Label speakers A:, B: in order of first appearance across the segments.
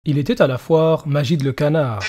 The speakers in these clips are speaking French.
A: Il était à la foire Magid le Canard.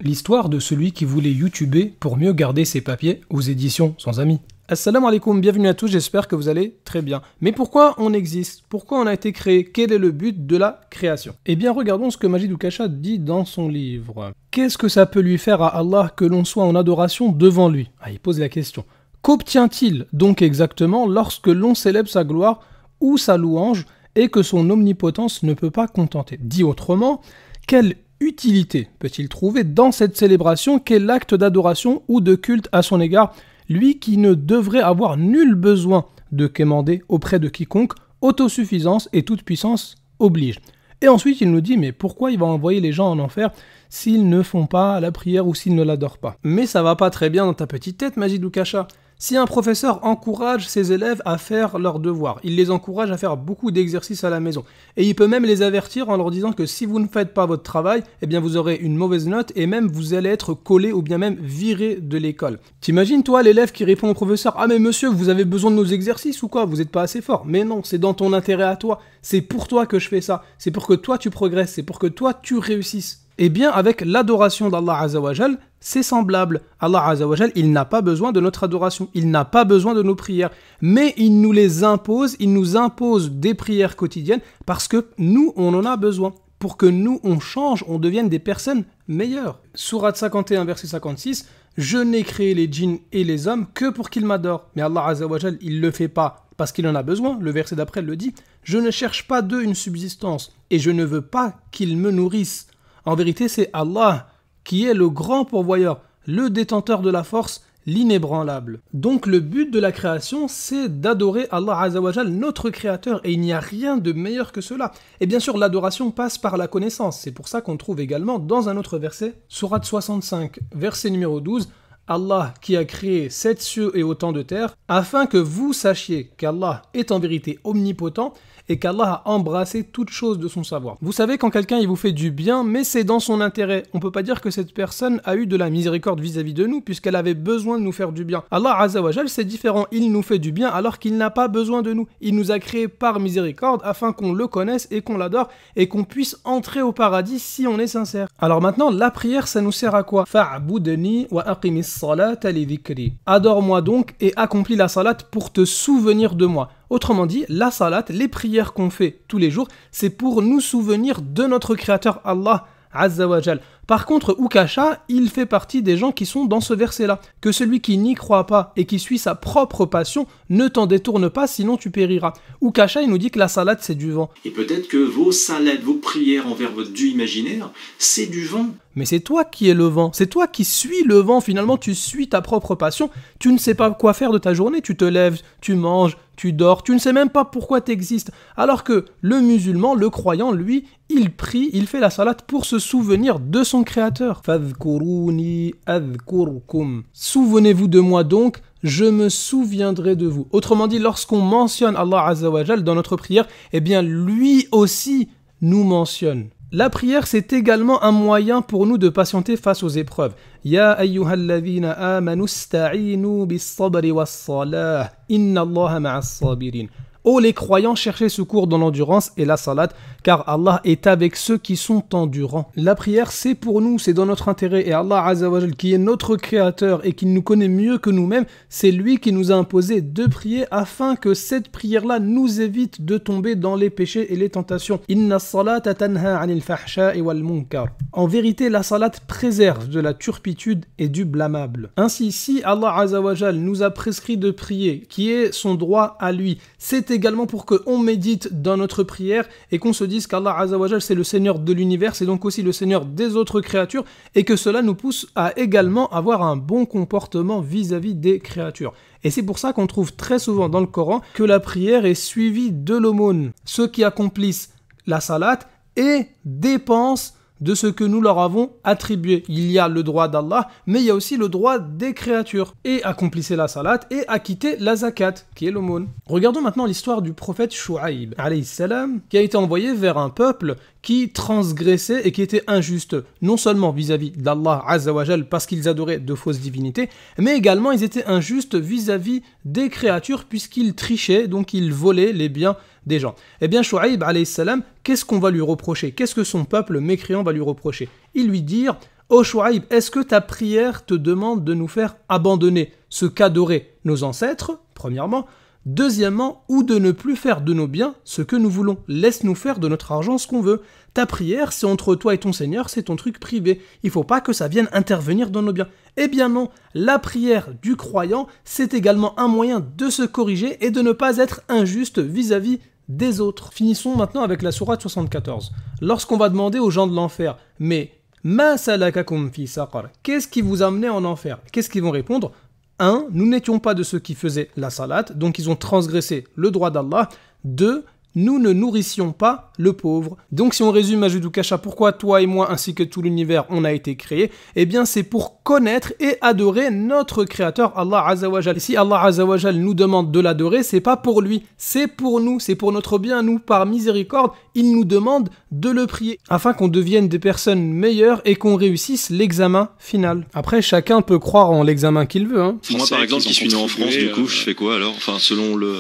A: L'histoire de celui qui voulait youtuber pour mieux garder ses papiers aux éditions Sans Amis. Assalamu alaikum, bienvenue à tous, j'espère que vous allez très bien. Mais pourquoi on existe? Pourquoi on a été créé? Quel est le but de la création? Eh bien regardons ce que Majid Oukacha dit dans son livre. Qu'est-ce que ça peut lui faire à Allah que l'on soit en adoration devant lui? Il pose la question. Qu'obtient-il donc exactement lorsque l'on célèbre sa gloire ou sa louange et que son omnipotence ne peut pas contenter? Dit autrement, quelle utilité peut-il trouver dans cette célébration? Quel acte d'adoration ou de culte à son égard, lui qui ne devrait avoir nul besoin de quémander auprès de quiconque, autosuffisance et toute puissance oblige. Et ensuite il nous dit, mais pourquoi il va envoyer les gens en enfer s'ils ne font pas la prière ou s'ils ne l'adorent pas? Mais ça va pas très bien dans ta petite tête, Majid Oukacha. Si un professeur encourage ses élèves à faire leurs devoirs, il les encourage à faire beaucoup d'exercices à la maison. Et il peut même les avertir en leur disant que si vous ne faites pas votre travail, eh bien vous aurez une mauvaise note et même vous allez être collé ou bien même viré de l'école. T'imagines toi l'élève qui répond au professeur « Ah mais monsieur, vous avez besoin de nos exercices ou quoi? Vous n'êtes pas assez fort. » Mais non, c'est dans ton intérêt à toi. C'est pour toi que je fais ça. C'est pour que toi tu progresses. C'est pour que toi tu réussisses. Eh bien, avec l'adoration d'Allah Azzawajal, c'est semblable. Allah Azzawajal, il n'a pas besoin de notre adoration, il n'a pas besoin de nos prières, mais il nous les impose, il nous impose des prières quotidiennes parce que nous, on en a besoin. Pour que nous, on change, on devienne des personnes meilleures. Sourate 51, verset 56, « Je n'ai créé les djinns et les hommes que pour qu'ils m'adorent. » Mais Allah Azzawajal, il ne le fait pas parce qu'il en a besoin. Le verset d'après le dit, « Je ne cherche pas d'eux une subsistance et je ne veux pas qu'ils me nourrissent. » En vérité, c'est Allah qui est le grand pourvoyeur, le détenteur de la force, l'inébranlable. Donc le but de la création, c'est d'adorer Allah Azzawajal, notre créateur, et il n'y a rien de meilleur que cela. Et bien sûr, l'adoration passe par la connaissance. C'est pour ça qu'on trouve également dans un autre verset, Sourate 65, verset numéro 12, Allah qui a créé 7 cieux et autant de terre, afin que vous sachiez qu'Allah est en vérité omnipotent et qu'Allah a embrassé toute chose de son savoir. Vous savez, quand quelqu'un il vous fait du bien, mais c'est dans son intérêt, on peut pas dire que cette personne a eu de la miséricorde vis-à-vis de nous, puisqu'elle avait besoin de nous faire du bien. Allah Azzawajal, c'est différent, il nous fait du bien alors qu'il n'a pas besoin de nous. Il nous a créés par miséricorde afin qu'on le connaisse et qu'on l'adore et qu'on puisse entrer au paradis si on est sincère. Alors maintenant, la prière, ça nous sert à quoi? Fa'budni wa aqimis salata li dhikri. Adore-moi donc et accomplis la salat pour te souvenir de moi. Autrement dit, la salat, les prières qu'on fait tous les jours, c'est pour nous souvenir de notre créateur Allah Azzawajal. Par contre, Oukacha, il fait partie des gens qui sont dans ce verset-là. Que celui qui n'y croit pas et qui suit sa propre passion ne t'en détourne pas, sinon tu périras. Oukacha, il nous dit que la salat, c'est du vent.
B: Et peut-être que vos salades, vos prières envers votre Dieu imaginaire, c'est du vent.
A: Mais c'est toi qui es le vent, c'est toi qui suis le vent, finalement tu suis ta propre passion, tu ne sais pas quoi faire de ta journée, tu te lèves, tu manges, tu dors, tu ne sais même pas pourquoi tu existes. Alors que le musulman, le croyant, lui, il prie, il fait la salat pour se souvenir de son créateur. Fadhkuruni adhkurkum. Souvenez-vous de moi donc, je me souviendrai de vous. Autrement dit, lorsqu'on mentionne Allah Azzawajal dans notre prière, eh bien lui aussi nous mentionne. La prière, c'est également un moyen pour nous de patienter face aux épreuves. Ya ayyuhalladhina amanu sta'inu bis-sabri was-salah, inna Allaha ma'as-sabirin. Ô les croyants, cherchez secours dans l'endurance et la salat, car Allah est avec ceux qui sont endurants. La prière, c'est pour nous, c'est dans notre intérêt, et Allah Azzawajal, qui est notre créateur et qui nous connaît mieux que nous-mêmes, c'est lui qui nous a imposé de prier afin que cette prière-là nous évite de tomber dans les péchés et les tentations. Inna salata tanha anil fahsha'i wal munkar. En vérité, la salat préserve de la turpitude et du blâmable. Ainsi, si Allah Azzawajal nous a prescrit de prier, qui est son droit à lui, c'est également pour qu'on médite dans notre prière et qu'on se dise qu'Allah Azzawajal c'est le Seigneur de l'univers, c'est donc aussi le Seigneur des autres créatures et que cela nous pousse à également avoir un bon comportement vis-à-vis des créatures. Et c'est pour ça qu'on trouve très souvent dans le Coran que la prière est suivie de l'aumône. Ceux qui accomplissent la salat et dépensent de ce que nous leur avons attribué. Il y a le droit d'Allah, mais il y a aussi le droit des créatures. Et accomplissez la salat et acquittez la zakat, qui est l'aumône. Regardons maintenant l'histoire du prophète Shu'aib, alayhi salam, qui a été envoyé vers un peuple qui transgressaient et qui étaient injustes, non seulement vis-à-vis d'Allah Azza wa Jal parce qu'ils adoraient de fausses divinités, mais également ils étaient injustes vis-à-vis des créatures puisqu'ils trichaient, donc ils volaient les biens des gens. Eh bien, Shu'aib alayhi salam, qu'est-ce qu'on va lui reprocher? Qu'est-ce que son peuple mécréant va lui reprocher? Ils lui dirent: ô Shu'aib, est-ce que ta prière te demande de nous faire abandonner ce qu'adoraient nos ancêtres, premièrement? Deuxièmement, ou de ne plus faire de nos biens ce que nous voulons. Laisse-nous faire de notre argent ce qu'on veut. Ta prière, c'est entre toi et ton Seigneur, c'est ton truc privé. Il ne faut pas que ça vienne intervenir dans nos biens. Eh bien non, la prière du croyant, c'est également un moyen de se corriger et de ne pas être injuste vis-à-vis des autres. Finissons maintenant avec la sourate 74. Lorsqu'on va demander aux gens de l'enfer, mais ma salakakum fi saqar, qu'est-ce qui vous a amené en enfer? Qu'est-ce qu'ils vont répondre? 1. Nous n'étions pas de ceux qui faisaient la salate, donc ils ont transgressé le droit d'Allah. 2. Nous ne nourrissions pas le pauvre. Donc si on résume à Judukasha, pourquoi toi et moi ainsi que tout l'univers on a été créés? Eh bien c'est pour connaître et adorer notre créateur Allah Azza wa Jal. Et si Allah Azza wa Jal nous demande de l'adorer, c'est pas pour lui, c'est pour nous, c'est pour notre bien. Nous, par miséricorde, il nous demande de le prier afin qu'on devienne des personnes meilleures et qu'on réussisse l'examen final. Après, chacun peut croire en l'examen qu'il veut.
B: Moi par exemple qui suis né en France, du coup je fais quoi alors? Enfin selon le...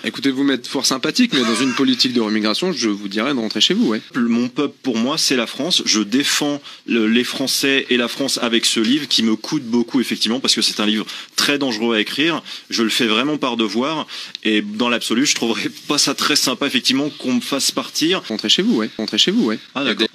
C: Écoutez, vous m'êtes fort sympathique, mais dans une politique de remigration, je vous dirais de rentrer chez vous, ouais.
B: Mon peuple pour moi c'est la France, je défends les Français et la France avec ce livre qui me coûte beaucoup effectivement parce que c'est un livre très dangereux à écrire, je le fais vraiment par devoir et dans l'absolu je trouverais pas ça très sympa effectivement qu'on me fasse partir.
C: Rentrez chez vous, ouais. Rentrez chez vous, ouais.
B: Ah d'accord.